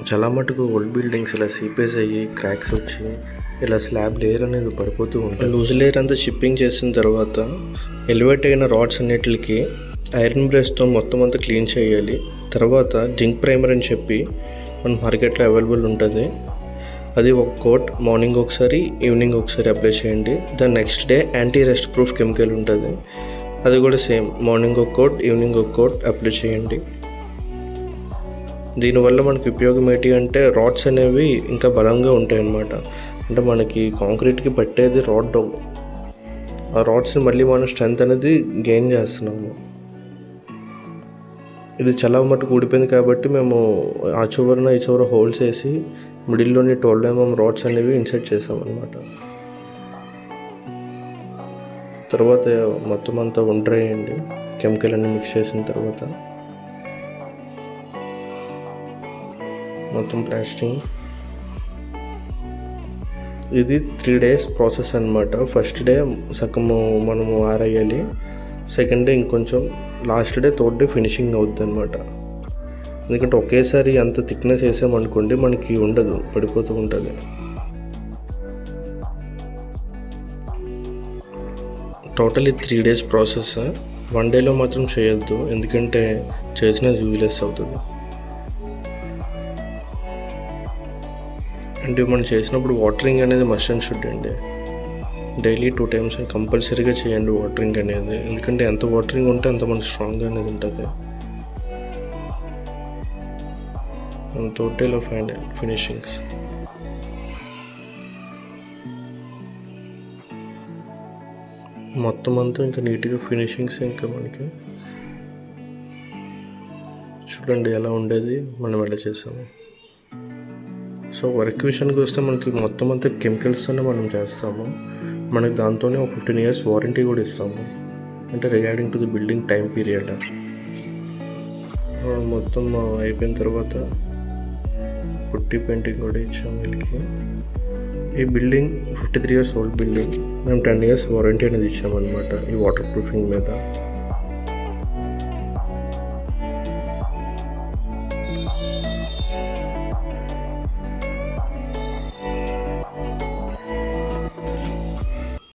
చాలా మటుకు old buildings ఇలా సీపేజ్ అయ్యి క్రాక్స్ వచ్చి ఇలా స్లాబ్ లేయర్ అనేది పడిపోతూ ఉంటుంది. లూజ్ లేయర్ అంతా షిప్పింగ్ చేసిన తర్వాత ఎలివేట్ అయిన రాడ్స్ అన్నిటికి ఐరన్ బ్రష్తో మొత్తం అంతా క్లీన్ చేయాలి. తర్వాత జింక్ ప్రైమర్ అని చెప్పి మన మార్కెట్లో అవైలబుల్ ఉంటుంది. అది ఒక కోట్ మార్నింగ్ ఒకసారి ఈవినింగ్ ఒకసారి అప్లై చేయండి. దాని next day anti rust proof chemical ఉంటుంది, అది కూడా సేమ్ మార్నింగ్ ఒక కోట్ ఈవినింగ్ ఒక కోట్ అప్లై చేయండి. దీనివల్ల మనకి ఉపయోగం ఏంటి అంటే రాడ్స్ అనేవి ఇంకా బలంగా ఉంటాయి అన్నమాట. అంటే మనకి కాంక్రీట్కి పట్టేది రాడ్, ఆ రాడ్స్ని మళ్ళీ మనం స్ట్రెంత్ అనేది గెయిన్ చేస్తున్నాము. ఇది చాలా మటుకు ఊడిపోయింది కాబట్టి మేము ఆ చివరన ఈ చివర హోల్స్ వేసి మిడిల్లోని 12 mm రాడ్స్ అనేవి ఇన్సర్ట్ చేసామన్నమాట. తర్వాత మొత్తం అంతా వండ్రేయండి కెమికల్ అన్ని మిక్స్ చేసిన తర్వాత. మొత్తం ప్లాస్టింగ్ ఇది 3 days ప్రాసెస్ అన్నమాట. ఫస్ట్ డే సగము మనము ఆరేయాలి, సెకండ్ డే ఇంకొంచెం, last day third day finishing అవుద్ది అనమాట. ఎందుకంటే ఒకేసారి అంత థిక్నెస్ వేసామనుకోండి మనకి ఉండదు, పడిపోతూ ఉంటుంది. Total 3 days process. 1 dayలో మాత్రం చేయొద్దు, ఎందుకంటే చేసిన యూజ్లెస్ అవుతుంది. అంటే మనం చేసినప్పుడు వాటరింగ్ అనేది మస్ట్ అండ్ షుడ్ అండి. డైలీ 2 times కంపల్సరీగా చేయండి వాటరింగ్ అనేది, ఎందుకంటే ఎంత వాటరింగ్ ఉంటే అంత మనకి స్ట్రాంగ్ అనేది ఉంటుంది. టోటల్ ఫైనల్ ఫినిషింగ్స్ మొత్తం అంతా ఇంకా నీట్గా ఫినిషింగ్స్ ఇంకా మనకి చూడండి ఎలా ఉండేది, మనం ఎలా చేసాము. సో వర్క్ విషయానికి వస్తే మనకి మొత్తం అంతా కెమికల్స్తోనే మనం చేస్తాము. మనకి దాంతోనే ఒక 15 years వారంటీ కూడా ఇస్తాము, అంటే regarding to the building time period. మొత్తం అయిపోయిన తర్వాత పుట్టి పెయింటింగ్ కూడా ఇచ్చాము వీళ్ళకి. ఈ బిల్డింగ్ 53 years ఓల్డ్ బిల్డింగ్, మేము 10 years వారంటీ అనేది ఇచ్చామన్నమాట ఈ వాటర్ ప్రూఫింగ్ మీద.